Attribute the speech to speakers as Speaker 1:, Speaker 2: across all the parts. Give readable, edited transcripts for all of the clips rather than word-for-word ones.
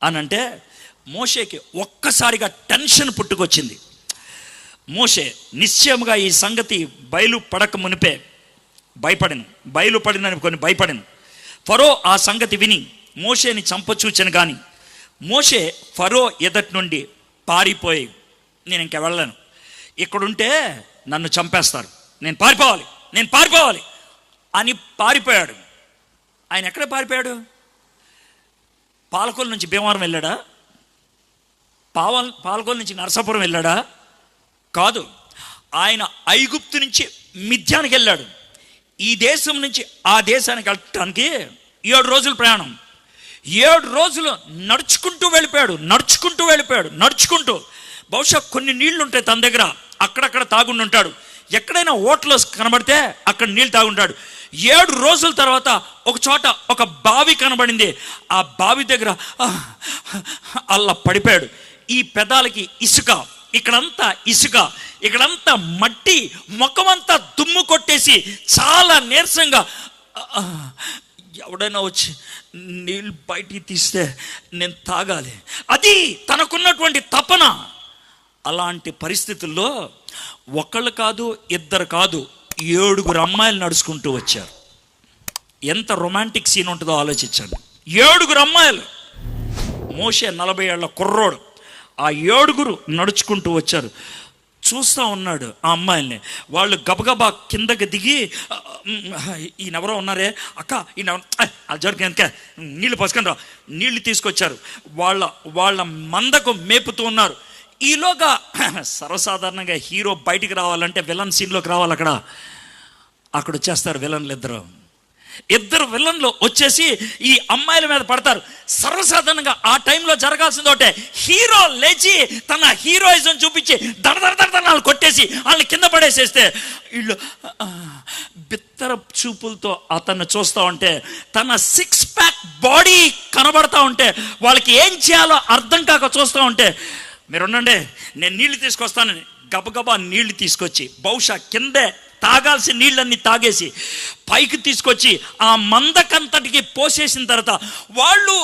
Speaker 1: అని అంటే మోషేకి ఒక్కసారిగా టెన్షన్ పుట్టుకొచ్చింది. మోషే నిశ్చయముగా ఈ సంగతి బయలుపడక మునిపే బయలుపడినని కొన్ని భయపడను. ఫరో ఆ సంగతి విని మోషేని చంపచూచను. కానీ మోషే ఫరో ఎదటి నుండి పారిపోయి, నేను ఇంకా వెళ్ళను, ఇక్కడుంటే నన్ను చంపేస్తారు, నేను పారిపోవాలి అని పారిపోయాడు. ఆయన ఎక్కడ పారిపోయాడు? పాలకొల్లు నుంచి భీమవరం వెళ్ళాడా? పాలకొల్లు నుంచి నరసాపురం వెళ్ళాడా? కాదు, ఆయన ఐగుప్తు నుంచి మిథ్యానికి వెళ్ళాడు. ఈ దేశం నుంచి ఆ దేశానికి వెళ్ళటానికి 7 రోజుల ప్రయాణం. 7 రోజులు నడుచుకుంటూ వెళ్ళిపోయాడు. బహుశా కొన్ని నీళ్లు ఉంటాయి తన దగ్గర, అక్కడక్కడ తాగుండి ఉంటాడు. ఎక్కడైనా ఓట్లో కనబడితే అక్కడ నీళ్ళు తాగుంటాడు. 7 రోజుల తర్వాత ఒక చోట ఒక బావి కనబడింది. ఆ బావి దగ్గర అలా పడిపోయాడు. ఈ పెదాలకి ఇసుక, ఇక్కడంతా మట్టి, ముఖమంతా దుమ్ము కొట్టేసి చాలా నీరసంగా, ఎవడైనా వచ్చి నీళ్ళు బయటికి తీస్తే నేను తాగాలి, అది తనకున్నటువంటి తపన. అలాంటి పరిస్థితుల్లో ఒకళ్ళు కాదు, 2 కాదు, 7 అమ్మాయిలు నడుచుకుంటూ వచ్చారు. ఎంత రొమాంటిక్ సీన్ ఉంటుందో ఆలోచించండి. 7 అమ్మాయిలు. మోషే 40 ఏళ్ల కుర్రోడు. ఆ 7 నడుచుకుంటూ వచ్చారు. చూస్తూ ఉన్నాడు ఆ అమ్మాయిల్ని. వాళ్ళు గబగబా కిందకి దిగి, ఈయనెవరో ఉన్నారే అక్క, జరిగిన నీళ్ళు పోసుకొని రా, నీళ్లు తీసుకొచ్చారు. వాళ్ళ మందకు మేపుతూ ఉన్నారు. ఈలోగా సర్వసాధారణంగా హీరో బయటికి రావాలంటే విలన్ సీన్లోకి రావాలి. అక్కడ వచ్చేస్తారు విలన్లు ఇద్దరు విలన్లు వచ్చేసి ఈ అమ్మాయిల మీద పడతారు. సర్వసాధారణంగా ఆ టైంలో జరగాల్సింది ఒకటే, హీరో లేచి తన హీరోయిజం చూపించి దడదడదడలు కొట్టేసి వాళ్ళని కింద పడేసేస్తే వీళ్ళు బిత్తర చూపులతో అతన్ని చూస్తూ ఉంటే, తన 6 ప్యాక్ బాడీ కనబడతా ఉంటే, వాళ్ళకి ఏం చేయాలో అర్థం కాక చూస్తూ ఉంటే, మీరు ఉండండి నేను నీళ్లు తీసుకొస్తానని గబగబా నీళ్లు తీసుకొచ్చి, బహుశా కిందే తాగాల్సిన నీళ్ళన్నీ తాగేసి పైకి తీసుకొచ్చి ఆ మందకంతటికి పోసేసిన తర్వాత, వాళ్ళు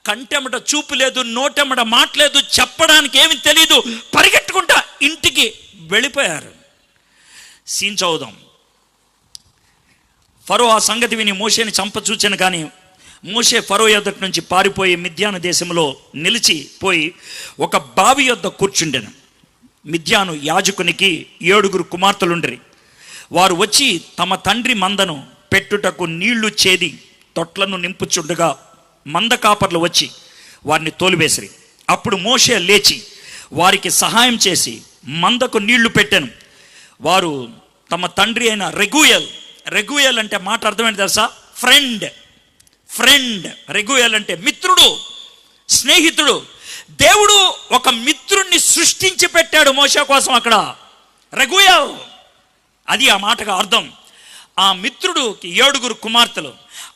Speaker 1: కంటెమట చూపు లేదు, నోటెమట మాట్లేదు, చెప్పడానికి ఏమి తెలీదు, పరిగెట్టుకుంటా ఇంటికి వెళ్ళిపోయారు. సీన్ చదువుదాం. ఫరో ఆ సంగతి విని మోషేని చంపచూచాను. కానీ మోషే ఫరో యొద్దకు నుంచి పారిపోయి మిద్యాను దేశంలో నిలిచిపోయి ఒక బావి యొద్ద కూర్చుండెను. మిద్యాను యాజకునికి 7 కుమార్తెలుండ్రి. వారు వచ్చి తమ తండ్రి మందను పెట్టుటకు నీళ్లు చేది తొట్లను నింపుచుండగా మంద కాపర్లు వచ్చి వారిని తోలివేసిరి. అప్పుడు మోషే లేచి వారికి సహాయం చేసి మందకు నీళ్లు పెట్టాను. వారు తమ తండ్రి అయిన రెగుయల్ అంటే మాట అర్థమైంది తెలుసా? ఫ్రెండ్. రెగుయల్ అంటే మిత్రుడు, స్నేహితుడు. దేవుడు ఒక మిత్రుణ్ణి సృష్టించి పెట్టాడు మోషే కోసం అక్కడ. రెగుయల్, అది ఆ మాటగా అర్థం. ఆ మిత్రుడుకి 7 కుమార్తెలు.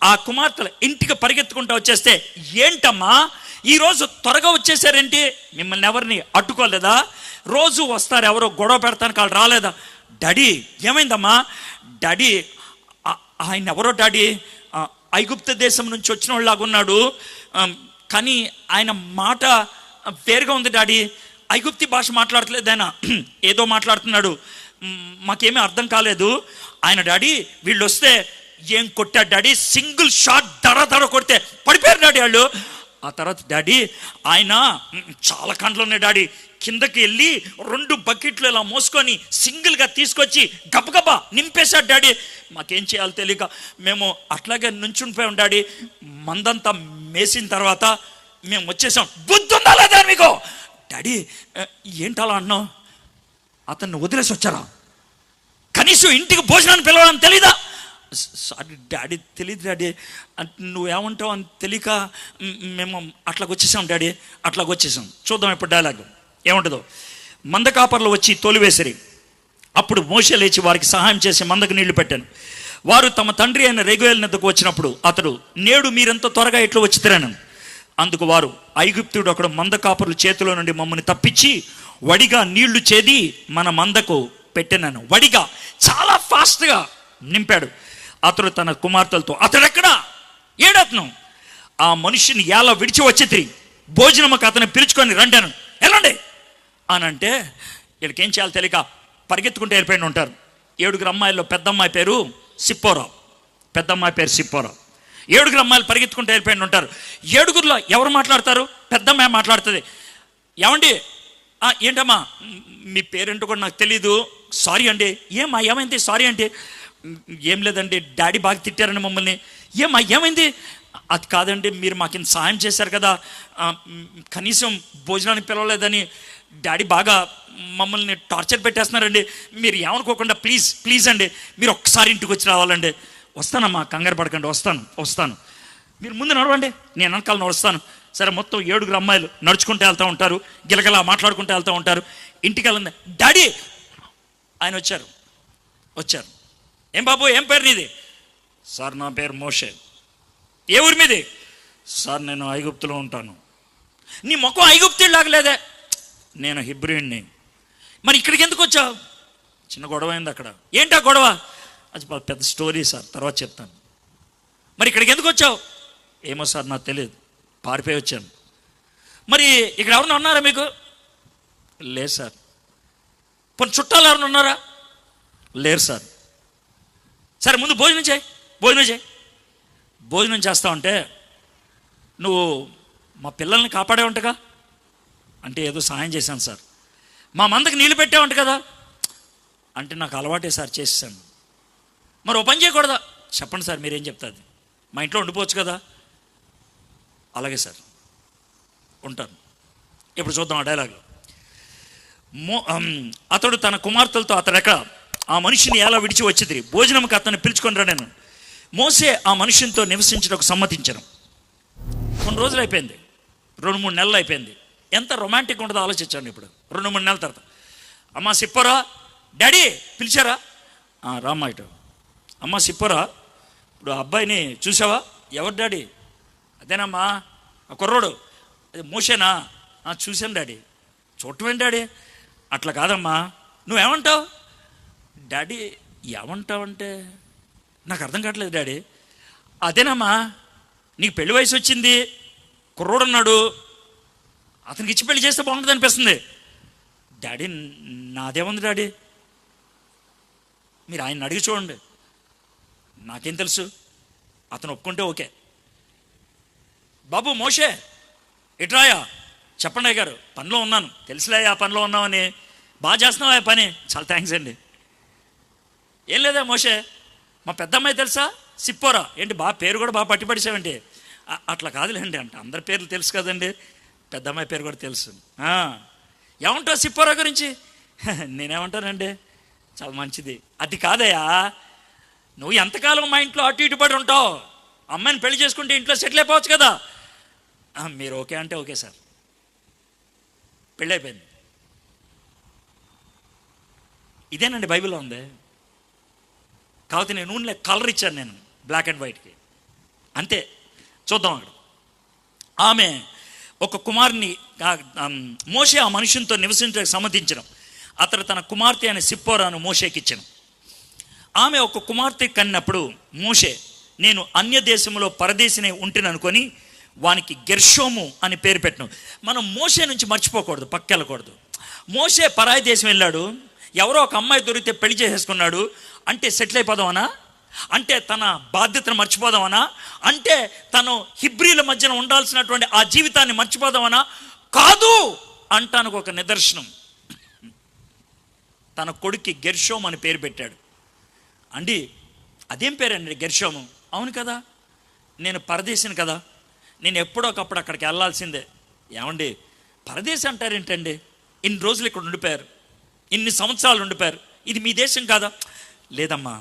Speaker 1: ఆ కుమార్తెలు ఇంటికి పరిగెత్తుకుంటూ వచ్చేస్తే, ఏంటమ్మా ఈరోజు త్వరగా వచ్చేసారేంటి? మిమ్మల్ని ఎవరిని అడ్డుకోలేదా? రోజు వస్తారు, ఎవరో గొడవ పెడతానికి వాళ్ళు రాలేదా? డాడీ ఏమైందమ్మా? డాడీ ఆయన ఎవరో డాడీ ఐగుప్తు దేశం నుంచి వచ్చిన వాళ్ళలాగా ఉన్నాడు, కానీ ఆయన మాట వేరుగా ఉంది డాడీ. ఐగుప్తి భాష మాట్లాడట్లేదు, ఆయన ఏదో మాట్లాడుతున్నాడు, మాకేమీ అర్థం కాలేదు. ఆయన డాడీ వీళ్ళు వస్తే ఏం కొట్టాడు డాడీ, సింగిల్ షాట్ దడ కొడితే పడిపోయారు డాడీ వాళ్ళు. ఆ తర్వాత డాడీ ఆయన చాలా కండ్లు ఉన్నాయి డాడీ, కిందకి వెళ్ళి 2 బకెట్లు ఇలా మోసుకొని సింగిల్గా తీసుకొచ్చి గబగబా నింపేశాడు డాడీ. మాకేం చేయాలో తెలియక మేము అట్లాగే నుంచుండిపోయాం డాడీ. మందంతా మేసిన తర్వాత మేము వచ్చేసాం. బుద్ధి ఉందా లేదా మీకు? డాడీ ఏంటలా అన్నావు? అతన్ని వదిలేసి వచ్చారా? కనీసం ఇంటికి భోజనాన్ని పిలవడం తెలీదా? సారీ డాడీ, తెలియదు డాడీ, నువ్వేమంటావు అని తెలియక మేము అట్లాగ వచ్చేసాం. చూద్దాం ఇప్పుడు డైలాగ్ ఏముంటుందో. మంద కాపర్లు వచ్చి తోలివేసిరి. అప్పుడు మోషే లేచి వారికి సహాయం చేసి మందకు నీళ్లు పెట్టాను. వారు తమ తండ్రి అయిన రెగుయల్ వద్దకు వచ్చినప్పుడు అతడు, నేడు మీరెంత త్వరగా ఎట్లా వచ్చి తిరాను? అందుకు వారు, ఐగుప్తుడు ఒకడు మంద కాపర్ల చేతిలో నుండి మమ్మల్ని తప్పించి వడిగా నీళ్లు చేది మన మందకు పెట్టాను. వడిగా చాలా ఫాస్ట్గా నింపాడు. అతడు తన కుమార్తెలతో, అతడెక్కడా? ఏడతను ఆ మనిషిని ఎలా విడిచి వచ్చి భోజనముకు అతను పిలుచుకొని రండి అని, వెళ్ళండి అని అంటే వీళ్ళకి ఏం చేయాలో తెలియక పరిగెత్తుకుంటూ వెళ్ళిపోయి ఉంటారు. 7 అమ్మాయిల్లో పెద్ద అమ్మాయి పేరు సిప్పోరా, పెద్ద అమ్మాయి పేరు సిప్పోరా. 7 అమ్మాయిలు పరిగెత్తుకుంటూ వెళ్ళిపోయి ఉంటారు. 7గురిలో ఎవరు మాట్లాడతారు? పెద్ద అమ్మాయి మాట్లాడుతుంది. ఏమండి, ఏంటమ్మా మీ పేరేంటో కూడా నాకు తెలీదు, సారీ అండి. ఏమా ఏమైంది? సారీ అంటే ఏం లేదండి, డాడీ బాగా తిట్టారండి మమ్మల్ని. ఏమా ఏమైంది? అది కాదండి, మీరు మాకు ఇంత సాయం చేశారు కదా, కనీసం భోజనానికి పిలవలేదని డాడీ బాగా మమ్మల్ని టార్చర్ పెట్టేస్తున్నారండి. మీరు ఏమనుకోకుండా ప్లీజ్ ప్లీజ్ అండి, మీరు ఒక్కసారి ఇంటికి వచ్చి రావాలండి. వస్తానమ్మా, కంగారు పడకండి, వస్తాను, మీరు ముందు నడవండి, నేను వెనకాల నడుస్తాను. సరే, మొత్తం 7 అమ్మాయిలు నడుచుకుంటూ వెళ్తూ ఉంటారు, గిలగలా మాట్లాడుకుంటూ వెళ్తూ ఉంటారు. ఇంటికి వెళ్ళండి, డాడీ ఆయన వచ్చారు. ఏం బాబు, ఏం పేరు నీది? సార్ నా పేరు మోషే. ఏ ఊరి మీది? సార్ నేను ఐగుప్తులో ఉంటాను. నీ ముఖం ఐగుప్తులాగలేదే. నేను హిబ్రీని. మరి ఇక్కడికి ఎందుకు వచ్చావు? చిన్న గొడవ అయింది అక్కడ. ఏంటా గొడవ? అది పెద్ద స్టోరీ సార్, తర్వాత చెప్తాను. మరి ఇక్కడికి ఎందుకు వచ్చావు? ఏమో సార్ నాకు తెలియదు, పారిపోయి వచ్చాను. మరి ఇక్కడ ఎవరైనా ఉన్నారా మీకు? లేదు సార్. కొన్ని చుట్టాలు ఎవరైనా ఉన్నారా? లేరు సార్. సరే, ముందు భోజనం చేయి. భోజనం చేస్తా ఉంటే నువ్వు మా పిల్లల్ని కాపాడే ఉంటగా. అంటే ఏదో సాయం చేశాను సార్. మా మందకి నీళ్ళు పెట్టావంట కదా. అంటే నాకు అలవాటే సార్, చేసేసాను. మరి ఓ పని చేయకూడదా? చెప్పండి సార్, మీరేం చెప్తాది? మా ఇంట్లో ఉండిపోవచ్చు కదా. అలాగే సార్, ఉంటాను. ఇప్పుడు చూద్దాం ఆ డైలాగ్. అతడు తన కుమార్తెలతో అతడెక్క ఆ మనిషిని ఎలా విడిచి వచ్చింది, భోజనంకి అతన్ని పిలుచుకొని రాను. మోసే ఆ మనుషునితో నివసించడానికి సమ్మతించను. కొన్ని రోజులు అయిపోయింది, 2-3 నెలలు అయిపోయింది. ఎంత రొమాంటిక్ ఉంటుందో ఆలోచించండి. ఇప్పుడు 2-3 నెలల తర్వాత, అమ్మ సిప్పోరా, డాడీ పిలిచారా? రామ్మా ఇటు. అమ్మ సిప్పోరా, ఇప్పుడు అబ్బాయిని చూసావా? ఎవరు డాడీ? అదేనమ్మా ఆ కుర్రోడు, అది మోసేనా? చూశాను డాడీ. చూడటమేంటి డాడీ? అట్లా కాదమ్మా, నువ్వేమంటావు? డాడీ ఏమంటావంటే నాకు అర్థం కావట్లేదు డాడీ. అదేనమ్మా, నీకు పెళ్లి వయసు వచ్చింది, కుర్రోడు ఉన్నాడు, అతనికి ఇచ్చి పెళ్లి చేస్తే బాగుంటుంది అనిపిస్తుంది. డాడీ నాదేముంది డాడీ, మీరు ఆయన అడిగి చూడండి, నాకేం తెలుసు. అతను ఒప్పుకుంటే ఓకే. బాబు మోషే ఇట్రాయా. చెప్పండి అయ్య గారు, పనిలో ఉన్నాను. తెలుసులే ఆ పనిలో ఉన్నామని. బాగా చేస్తున్నావా ఆ పని? చాలా థ్యాంక్స్ అండి. ఏం లేదా మోషే, మా పెద్దమ్మాయి తెలుసా? సిప్పోరా. ఏంటి పేరు కూడా బాగా పట్టిపడిసావండి? అట్లా కాదులేండి, అంటే అందరి పేర్లు తెలుసు కదండి, పెద్దమ్మాయి పేరు కూడా తెలుసు. ఏమంటావు సిప్పోరా గురించి? నేనేమంటానండి, చాలా మంచిది. అది కాదయ్యా, నువ్వు ఎంతకాలం మా ఇంట్లో అటు ఇటు పడి ఉంటావు, అమ్మాయిని పెళ్లి చేసుకుంటే ఇంట్లో సెటిల్ అయిపోవచ్చు కదా. మీరు ఓకే అంటే ఓకే సార్. పెళ్ళి అయిపోయింది. ఇదేనండి బైబిల్లో ఉంది. కాబట్టి నేను నూనె కలర్ ఇచ్చాను, నేను బ్లాక్ అండ్ వైట్కి, అంతే. చూద్దాం అక్కడ. ఆమె ఒక కుమారుని, మోషే ఆ మనుషునితో నివసించడానికి సమ్మతించడం. అతడు తన కుమార్తె అనే సిప్పోరాను మోషేకి ఇచ్చాను. ఆమె ఒక కుమార్తె కన్నప్పుడు మోషే, నేను అన్య దేశంలో పరదేశిని ఉంటుని అనుకొని వానికి గెర్షోము అని పేరు పెట్టను. మనం మోషే నుంచి మర్చిపోకూడదు, పక్కెళ్ళకూడదు. మోషే పరాయి దేశం వెళ్ళాడు, ఎవరో ఒక అమ్మాయి దొరికితే పెళ్లి చేసేసుకున్నాడు. అంటే సెటిల్ అయిపోదామనా? అంటే తన బాధ్యతను మర్చిపోదామనా? అంటే తను హిబ్రీల మధ్యన ఉండాల్సినటువంటి ఆ జీవితాన్ని మర్చిపోదామనా? కాదు అంటానికి ఒక నిదర్శనం, తన కొడుక్కి గెర్షోము అని పేరు పెట్టాడు. అండి అదేం పేరండి గెర్షోము? అవును కదా, నేను పరదేశిని కదా, నేను ఎప్పుడోకప్పుడు అక్కడికి వెళ్ళాల్సిందే. ఏమండి పరదేశం అంటారేంటండి? ఇన్ని రోజులు ఇక్కడ ఉండిపోయారు, ఇన్ని సంవత్సరాలు ఉండిపోయారు, ఇది మీ దేశం కాదా? లేదమ్మా,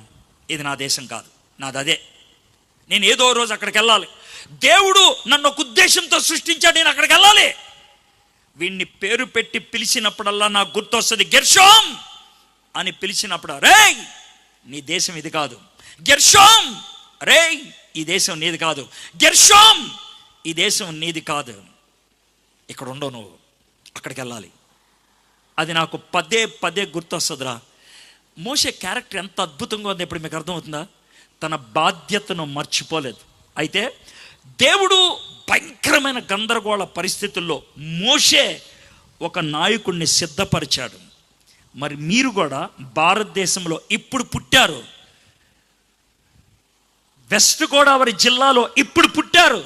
Speaker 1: ఇది నా దేశం కాదు, నాది అదే. నేను ఏదో రోజు అక్కడికి వెళ్ళాలి. దేవుడు నన్ను ఒక ఉద్దేశంతో సృష్టించాడు, నేను అక్కడికి వెళ్ళాలి. వీడిని పేరు పెట్టి పిలిచినప్పుడల్లా నాకు గుర్తొస్తుంది గెర్షోమ్ అని పిలిచినప్పుడు, రేయ్ నీ దేశం ఇది కాదు. గెర్షోమ్, రేయ్ ఈ దేశం నీది కాదు. గెర్షోమ్, ఈ దేశం నీది కాదు, ఇక్కడ ఉండవు, నువ్వు అక్కడికి వెళ్ళాలి. అది నాకు పదే పదే గుర్తొస్తుందిరా. మోషే క్యారెక్టర్ ఎంత అద్భుతంగా ఉంది, ఇప్పుడు మీకు అర్థమవుతుందా? తన బాధ్యతను మర్చిపోలేదు. అయితే దేవుడు భయంకరమైన గందరగోళ పరిస్థితుల్లో మోషే ఒక నాయకుడిని సిద్ధపరిచాడు. మరి మీరు కూడా భారతదేశంలో ఇప్పుడు పుట్టారు, వెస్ట్ గోదావరి జిల్లాలో ఇప్పుడు పుట్టారు,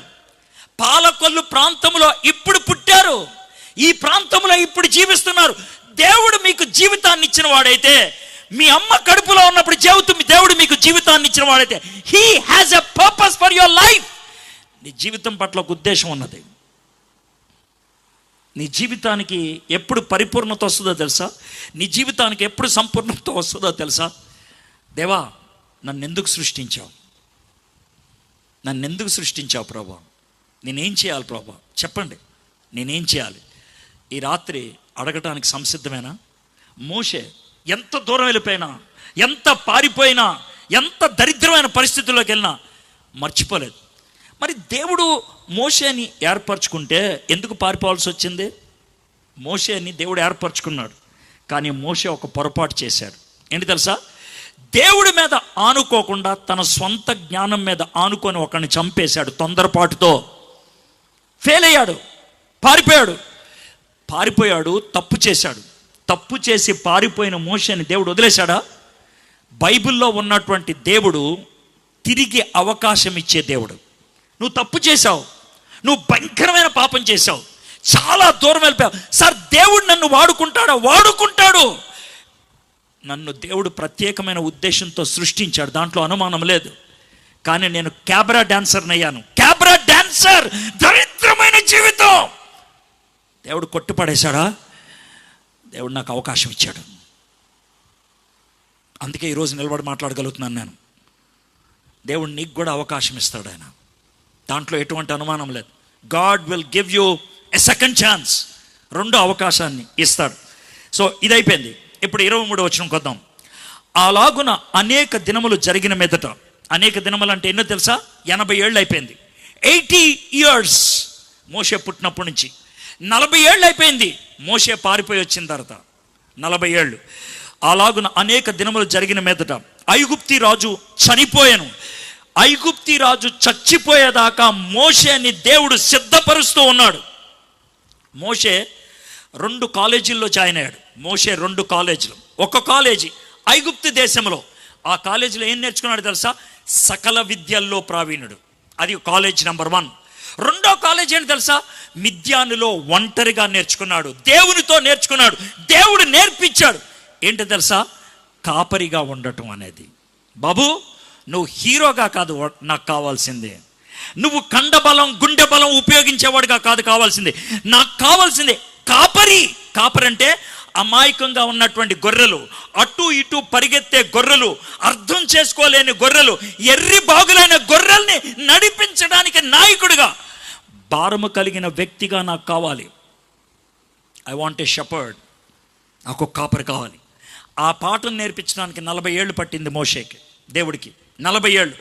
Speaker 1: పాలకొల్లు ప్రాంతంలో ఇప్పుడు పుట్టారు, ఈ ప్రాంతంలో ఇప్పుడు జీవిస్తున్నారు. దేవుడు మీకు జీవితాన్ని ఇచ్చిన వాడైతే, మీ అమ్మ కడుపులో ఉన్నప్పుడు దేవుడు మీకు జీవితాన్ని ఇచ్చిన వాడైతే, he has a purpose for your life. నీ జీవితం పట్ల ఒక ఉద్దేశం ఉన్నది. నీ జీవితానికి ఎప్పుడు పరిపూర్ణత వస్తుందో తెలుసా? నీ జీవితానికి ఎప్పుడు సంపూర్ణత వస్తుందో తెలుసా? దేవా, నన్ను ఎందుకు సృష్టించావు? నన్ను ఎందుకు సృష్టించావు ప్రభా? నేనేం చేయాలి ప్రభా? చెప్పండి, నేనేం చేయాలి? ఈ రాత్రి అడగటానికి సంసిద్ధమేనా? మోషే ఎంత దూరం వెళ్ళిపోయినా, ఎంత పారిపోయినా, ఎంత దరిద్రమైన పరిస్థితుల్లోకి వెళ్ళినా మర్చిపోలేదు. మరి దేవుడు మోషేని ఏర్పరచుకుంటే ఎందుకు పారిపోవాల్సి వచ్చింది? మోషేని దేవుడు ఏర్పరచుకున్నాడు, కానీ మోషే ఒక పొరపాటు చేశాడు. ఏంటి తెలుసా? దేవుడి మీద ఆనుకోకుండా తన సొంత జ్ఞానం మీద ఆనుకొని ఒకరిని చంపేశాడు. తొందరపాటుతో ఫెయిల్ అయ్యాడు, పారిపోయాడు, తప్పు చేశాడు. తప్పు చేసి పారిపోయిన మోషేని దేవుడు వదిలేశాడా? బైబిల్లో ఉన్నటువంటి దేవుడు తిరిగి అవకాశం ఇచ్చే దేవుడు. నువ్వు తప్పు చేశావు, నువ్వు భయంకరమైన పాపం చేశావు, చాలా దూరం వెళ్ళిపోయావు. సార్, దేవుడు నన్ను వాడుకుంటాడా? వాడుకుంటాడు. నన్ను దేవుడు ప్రత్యేకమైన ఉద్దేశంతో సృష్టించాడు, దాంట్లో అనుమానం లేదు. కానీ నేను క్యాబరా డాన్సర్ని అయ్యాను. క్యాబరా డాన్సర్, దరిద్రమైన జీవితం. దేవుడు కొట్టిపడేశాడా? దేవుడు నాకు అవకాశం ఇచ్చాడు. అందుకే ఈరోజు నిలబడి మాట్లాడగలుగుతున్నాను నేను. దేవుడు నీకు కూడా అవకాశం ఇస్తాడు. ఆయన దాంట్లో ఎటువంటి అనుమానం లేదు. God will give you a second chance. రెండో అవకాశాన్ని ఇస్తాడు. సో ఇది అయిపోయింది. ఇప్పుడు 23వ వచనంకి వద్దాం. అలాగున అనేక దినములు జరిగిన మీదట, అనేక దినములు అంటే ఎన్నో తెలుసా? 80 ఏళ్ళు అయిపోయింది. 80 years మోషే పుట్టినప్పటి నుంచి 40 ఏళ్ళు అయిపోయింది. మోషే పారిపోయి వచ్చిన తర్వాత 40 ఏళ్ళు. అలాగున అనేక దినములు జరిగిన మీదట ఐగుప్తి రాజు చనిపోయాను. ఐగుప్తి రాజు చచ్చిపోయేదాకా మోషేని దేవుడు సిద్ధపరుస్తూ ఉన్నాడు. మోషే 2 కాలేజీల్లో జాయిన్ అయ్యాడు. మోషే 2 కాలేజీలు. ఒక కాలేజీ ఐగుప్తు దేశంలో. ఆ కాలేజీలో ఏం నేర్చుకున్నాడు తెలుసా? సకల విద్యల్లో ప్రావీణుడు. అది కాలేజ్ నెంబర్ 1. రెండో కాలేజ్ ఏంటి తెలుసా? మిద్యానులో ఒంటరిగా నేర్చుకున్నాడు, దేవునితో నేర్చుకున్నాడు, దేవుడు నేర్పించాడు. ఏంటి తెలుసా? కాపరిగా ఉండటం అనేది. బాబు, నువ్వు హీరోగా కాదు నాకు కావాల్సిందే, నువ్వు కండబలం గుండె బలం ఉపయోగించేవాడుగా కాదు కావాల్సింది. నాకు కావాల్సిందే కాపరి. కాపరి అంటే అమాయకంగా ఉన్నటువంటి గొర్రెలు, అటు ఇటు పరిగెత్తే గొర్రెలు, అర్థం చేసుకోలేని గొర్రెలు, ఎర్రి బాగులైన గొర్రెల్ని నడిపించడానికి నాయకుడిగా, భారము కలిగిన వ్యక్తిగా నాకు కావాలి. I want a shepherd. నాకు ఒక కాపరి కావాలి. ఆ పాఠం నేర్పించడానికి 40 ఏళ్ళు పట్టింది మోషేకి, దేవుడికి. 40 ఏళ్ళు.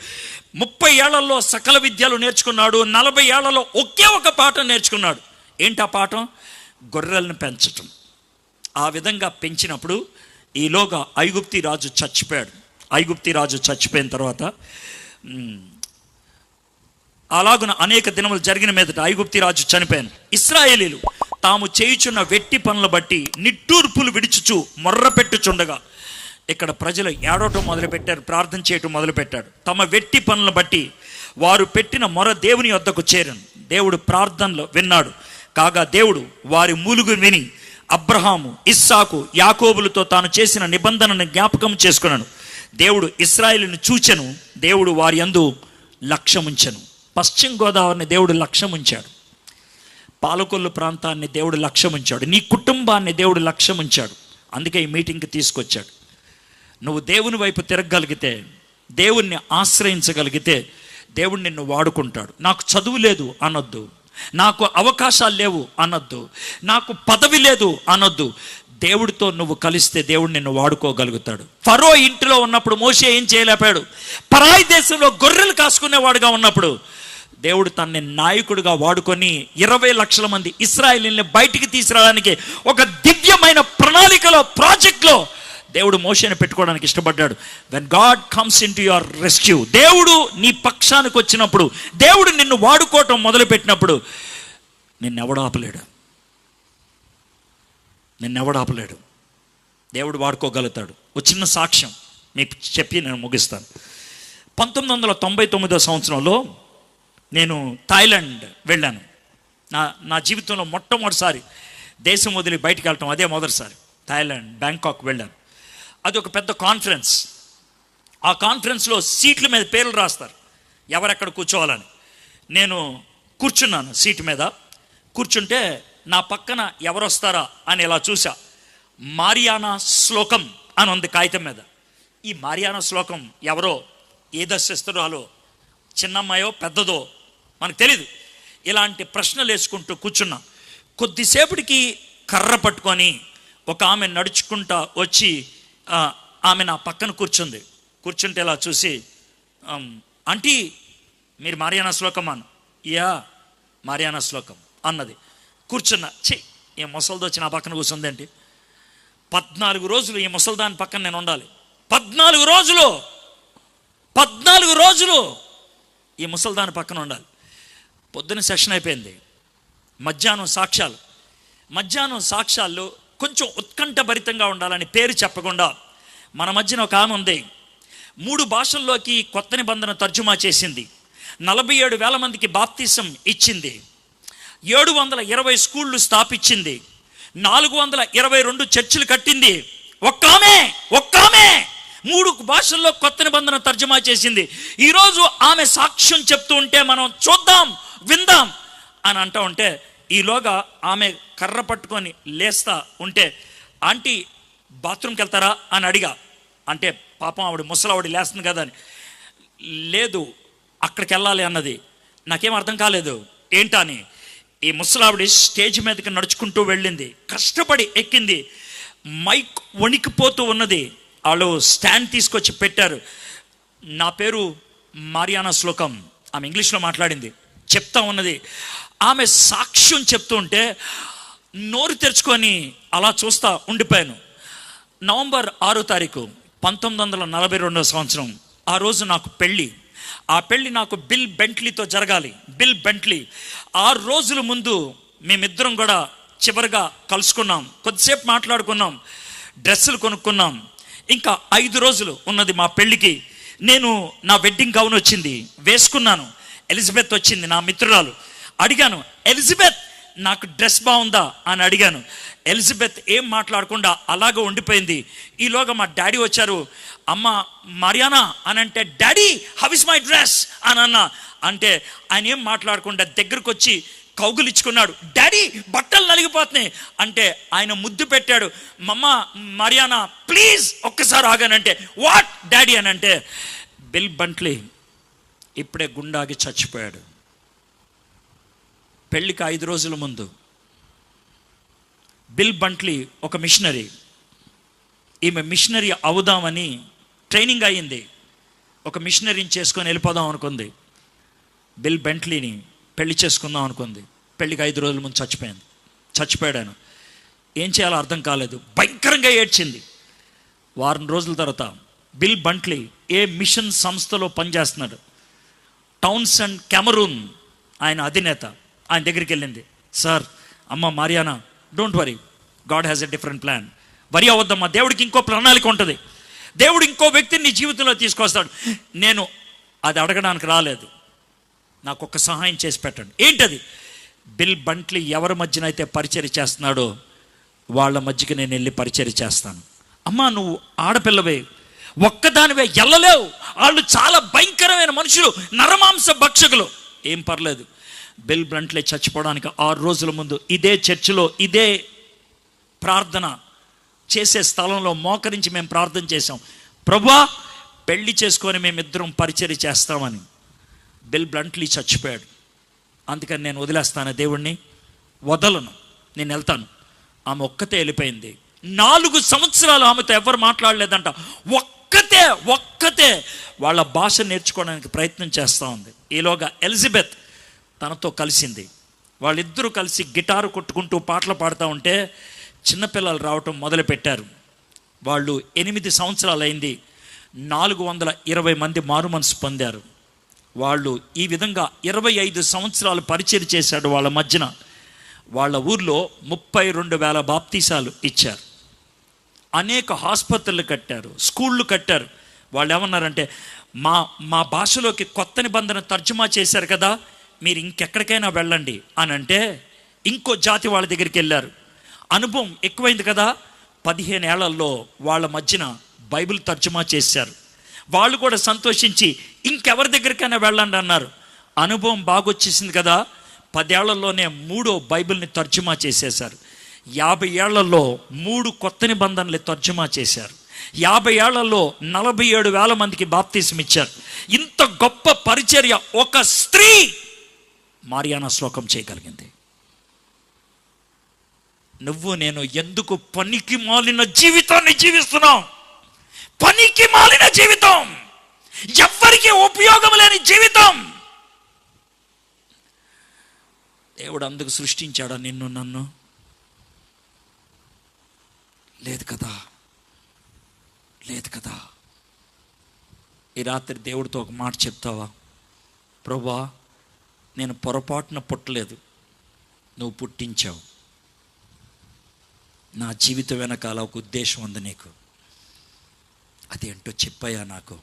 Speaker 1: 30 ఏళ్లలో సకల విద్యలు నేర్చుకున్నాడు. 40 ఏళ్లలో ఒకే ఒక పాఠం నేర్చుకున్నాడు. ఏంటి ఆ పాఠం? గొర్రెలను పెంచటం. ఆ విధంగా పెంచినప్పుడు ఈలోగా ఐగుప్తి రాజు చచ్చిపోయాడు. ఐగుప్తి రాజు చచ్చిపోయిన తర్వాత అలాగున అనేక దినములు జరిగిన మీదట ఐగుప్తి రాజు చనిపోయాను. ఇశ్రాయేలీలు తాము చేయుచున్న వెట్టి పనులు బట్టి నిట్టూర్పులు విడుచుచు మొర్ర పెట్టుచుండగా, ఇక్కడ ప్రజలు ఏడవటం మొదలుపెట్టారు, ప్రార్థన చేయటం మొదలుపెట్టాడు. తమ వెట్టి పనులను బట్టి వారు పెట్టిన మొర దేవుని వద్దకు చేరను. దేవుడు ప్రార్థనలో విన్నాడు. కాగా దేవుడు వారి మూలుగు విని అబ్రహాము, ఇస్సాకు, యాకోబులతో తాను చేసిన నిబంధనను జ్ఞాపకం చేసుకున్నాను. దేవుడు ఇశ్రాయేలును చూచెను, దేవుడు వారి యందు లక్ష్యముంచెను. పశ్చిమ గోదావరిని దేవుడు లక్ష్యముంచాడు. పాలకొల్లు ప్రాంతాన్ని దేవుడు లక్ష్యముంచాడు. నీ కుటుంబాన్ని దేవుడు లక్ష్యముంచాడు. అందుకే ఈ మీటింగ్కి తీసుకొచ్చాడు. నువ్వు దేవుని వైపు తిరగగలిగితే, దేవుణ్ణి ఆశ్రయించగలిగితే దేవుడు నిన్ను వాడుకుంటాడు. నాకు చదువు లేదు అనొద్దు, నాకు అవకాశాలు లేవు అనొద్దు, నాకు పదవి లేదు అనొద్దు. దేవుడితో నువ్వు కలిస్తే దేవుడు నిన్ను వాడుకోగలుగుతాడు. ఫరో ఇంటిలో ఉన్నప్పుడు మోషే ఏం చేయలేపాడు? పరాయి దేశంలో గొర్రెలు కాసుకునేవాడుగా ఉన్నప్పుడు దేవుడు తనని నాయకుడిగా వాడుకొని 20 లక్షల మంది ఇశ్రాయేలీయుల్ని బయటికి తీసుకురావడానికి ఒక దివ్యమైన ప్రణాళికలో, ప్రాజెక్ట్లో దేవుడు మోషేని పెట్టుకోవడానికి ఇష్టపడ్డాడు. When God comes into your rescue, దేవుడు నీ పక్షానికి వచ్చినప్పుడు, దేవుడు నిన్ను వాడుకోవటం మొదలుపెట్టినప్పుడు నిన్నెవడు ఆపలేడు. దేవుడు వాడుకోగలుగుతాడు. ఒక చిన్న సాక్ష్యం మీకు చెప్పి నేను ముగిస్తాను. 1999 సంవత్సరంలో నేను థాయిలాండ్ వెళ్ళాను. నా జీవితంలో మొట్టమొదటిసారి దేశం వదిలి బయటికి వెళ్ళటం అదే మొదటిసారి. థాయిలాండ్ బ్యాంకాక్ వెళ్ళాను. అది ఒక పెద్ద కాన్ఫరెన్స్. ఆ కాన్ఫరెన్స్లో సీట్ల మీద పేర్లు రాస్తారు, ఎవరెక్కడ కూర్చోవాలని. నేను కూర్చున్నాను సీటు మీద. కూర్చుంటే నా పక్కన ఎవరు వస్తారా అని ఇలా చూసా. మారియానా శ్లోకం అని ఉంది కాగితం మీద. ఈ మారియానా శ్లోకం ఎవరో, ఏ దశస్తురాలో, చిన్నమ్మాయో పెద్దదో మనకు తెలీదు. ఇలాంటి ప్రశ్నలు వేసుకుంటూ కూర్చున్నా. కొద్దిసేపటికి కర్ర పట్టుకొని ఒక ఆమె నడుచుకుంటా వచ్చి ఆమె నా పక్కన కూర్చుంటే ఇలా చూసి, ఆంటీ మీరు మారియానా శ్లోకం అన్న. యా మారియానా శ్లోకం అన్నది. కూర్చున్నా. ఈ ముసలిది వచ్చి నా పక్కన కూర్చుందేంటి? 14 రోజులు ఈ ముసలిదాని పక్కన నేను ఉండాలి. 14 రోజులు ఈ ముసలిదాని పక్కన ఉండాలి. పొద్దున్న సెషన్ అయిపోయింది. మధ్యాహ్నం సాక్ష్యాల్లో కొంచెం ఉత్కంఠభరితంగా ఉండాలని పేరు చెప్పకుండా మన మధ్యన ఒక ఆమె ఉంది. 3 భాషల్లోకి కొత్త నిబంధన తర్జుమా చేసింది. 47,000 మందికి బాప్తిసం ఇచ్చింది. 720 స్కూళ్ళు స్థాపించింది. 422 చర్చిలు కట్టింది. ఒక్క ఆమె 3 భాషల్లో కొత్త నిబంధన తర్జుమా చేసింది. ఈరోజు ఆమె సాక్ష్యం చెప్తూ ఉంటే మనం చూద్దాం, విందాం అని అంటూ ఉంటే, ఈలోగా ఆమె కర్ర పట్టుకొని లేస్తా ఉంటే, ఆంటీ బాత్రూమ్కి వెళ్తారా అని అడిగా. అంటే పాపం ఆవిడ ముసలావిడ లేస్తుంది కదా అని. లేదు అక్కడికి వెళ్ళాలి అన్నది. నాకేం అర్థం కాలేదు ఏంటని. ఈ ముసలావిడ స్టేజ్ మీదకి నడుచుకుంటూ వెళ్ళింది, కష్టపడి ఎక్కింది. మైక్ వణికిపోతూ ఉన్నది. వాళ్ళు స్టాండ్ తీసుకొచ్చి పెట్టారు. నా పేరు మారియానా శ్లోకం. ఆమె ఇంగ్లీష్లో మాట్లాడింది, చెప్తా ఉన్నది. ఆమె సాక్ష్యం చెప్తూ ఉంటే నోరు తెరుచుకొని అలా చూస్తా ఉండిపోయాను. నవంబర్ 6వ తారీఖు 1942 సంవత్సరం. ఆ రోజు నాకు పెళ్ళి. ఆ పెళ్ళి నాకు బిల్ బెంట్లీతో జరగాలి. Bill Bentley. 6 రోజుల ముందు మేమిద్దరం కూడా చివరిగా కలుసుకున్నాం. కొద్దిసేపు మాట్లాడుకున్నాం, డ్రెస్సులు కొనుక్కున్నాం. ఇంకా 5 రోజులు ఉన్నది మా పెళ్ళికి. నేను నా వెడ్డింగ్ గౌన్ వచ్చింది, వేసుకున్నాను. ఎలిజబెత్ వచ్చింది, నా మిత్రురాలు. అడిగాను, ఎలిజబెత్ నాకు డ్రెస్ బాగుందా అని అడిగాను. ఎలిజబెత్ ఏం మాట్లాడకుండా అలాగే ఉండిపోయింది. ఈలోగా మా డాడీ వచ్చారు. అమ్మ మారియానా అని అంటే, daddy how is my dress అని అన్నా. అంటే ఆయన ఏం మాట్లాడకుండా దగ్గరకు వచ్చి కౌగులిచ్చుకున్నాడు. డాడీ బట్టలు నలిగిపోతున్నాయి అంటే ఆయన ముద్దు పెట్టాడు. మమ్మ మారియానా ప్లీజ్ ఒక్కసారి ఆగానంటే, వాట్ డాడీ అని అంటే, బిల్ బంట్లీ ఇప్పుడే గుండాగి చచ్చిపోయాడు. పెళ్ళికి 5 రోజుల ముందు. బిల్ బంట్లీ ఒక మిషనరీ. ఈమె మిషనరీ అవుదామని ట్రైనింగ్ అయ్యింది. ఒక మిషనరీని చేసుకొని వెళ్ళిపోదాం అనుకుంది. బిల్ బెంట్లీని పెళ్లి చేసుకుందాం అనుకుంది. పెళ్ళికి 5 రోజుల ముందు చచ్చిపోయాడు. ఏం చేయాలో అర్థం కాలేదు. భయంకరంగా ఏడ్చింది. వారం రోజుల తర్వాత బిల్ బంట్లీ ఏ మిషన్ సంస్థలో పనిచేస్తున్నాడు, టౌన్స్ అండ్ కెమరూన్ ఆయన అధినేత, ఆయన దగ్గరికి వెళ్ళింది. సార్, అమ్మ Mariana, don't worry, God has a different plan. వరి అవ్వద్దమ్మా, దేవుడికి ఇంకో ప్రణాళిక ఉంటుంది. దేవుడు ఇంకో వ్యక్తిని నీ జీవితంలో తీసుకొస్తాడు. నేను అది అడగడానికి రాలేదు, నాకు ఒక సహాయం చేసి పెట్టండి. ఏంటది? బిల్ బంట్లీ ఎవరి మధ్యన అయితే పరిచర్య చేస్తున్నాడో వాళ్ళ మధ్యకి నేను వెళ్ళి పరిచర్య చేస్తాను. అమ్మా, నువ్వు ఆడపిల్లవే, ఒక్కదానివే, ఎల్లలేవు. వాళ్ళు చాలా భయంకరమైన మనుషులు, నరమాంస భక్షకులు. ఏం పర్లేదు. బిల్ బంట్లీ చచ్చిపోవడానికి 6 రోజుల ముందు ఇదే చర్చిలో, ఇదే ప్రార్థన చేసే స్థలంలో మోకరించి మేము ప్రార్థన చేసాం. ప్రభువా, పెళ్లి చేసుకొని మేమిద్దరం పరిచర్య చేస్తామని. బిల్ బంట్లీ చచ్చిపోయాడు. అందుకని నేను వదిలేస్తాను, దేవుణ్ణి వదలను, నేను వెళ్తాను. ఆమె ఒక్కతే వెళ్ళిపోయింది. 4 సంవత్సరాలు ఆమెతో ఎవరు మాట్లాడలేదంట. ఒక్కతే వాళ్ళ భాష నేర్చుకోవడానికి ప్రయత్నం చేస్తూ ఉంది. ఈలోగా ఎలిజబెత్ తనతో కలిసింది. వాళ్ళిద్దరూ కలిసి గిటారు కొట్టుకుంటూ పాటలు పాడుతూ ఉంటే చిన్నపిల్లలు రావటం మొదలుపెట్టారు. వాళ్ళు 8 సంవత్సరాలు అయింది, 420 మంది మారు మనసు పొందారు. వాళ్ళు ఈ విధంగా 25 సంవత్సరాలు పరిచయం చేశాడు వాళ్ళ మధ్యన. వాళ్ళ ఊర్లో 32,000 బాప్తీసాలు ఇచ్చారు. అనేక ఆసుపత్రులు కట్టారు, స్కూళ్ళు కట్టారు. వాళ్ళు ఏమన్నారంటే, మా భాషలోకి కొత్త నిబంధన తర్జుమా చేశారు కదా, మీరు ఇంకెక్కడికైనా వెళ్ళండి అని అంటే ఇంకో జాతి వాళ్ళ దగ్గరికి వెళ్ళారు. అనుభవం ఎక్కువైంది కదా, 15 ఏళ్లలో వాళ్ళ మధ్యన బైబిల్ తర్జుమా చేశారు. వాళ్ళు కూడా సంతోషించి ఇంకెవరి దగ్గరికైనా వెళ్ళండి అన్నారు. అనుభవం బాగొచ్చేసింది కదా, 10 ఏళ్లలోనే 3వ బైబిల్ని తర్జుమా చేసేశారు. 50 ఏళ్లలో 3 కొత్త నిబంధనలు తర్జుమా చేశారు. 50 ఏళ్లలో 47,000 మందికి బాప్తీసం ఇచ్చారు. ఇంత గొప్ప పరిచర్య ఒక స్త్రీ మరియానా శ్లోకం చేయగలిగింది. నువ్వు నేను ఎందుకు పనికి మాలిన జీవితాన్ని జీవిస్తున్నాం? పనికి మాలిన జీవితం, ఎవ్వరికి ఉపయోగం లేని జీవితం. దేవుడు అందుకు సృష్టించాడా నిన్ను నన్ను? లేదు కదా, లేదు కదా. ఈ రాత్రి దేవుడితో ఒక మాట చెప్తావా? ప్రభువా, నేను పొరపాటున పుట్టలేదు, నువ్వు పుట్టించావు. నా జీవితం వెనకాల ఒక ఉద్దేశం ఉంది నీకు. అదేంటో చెప్పాయా నాకు?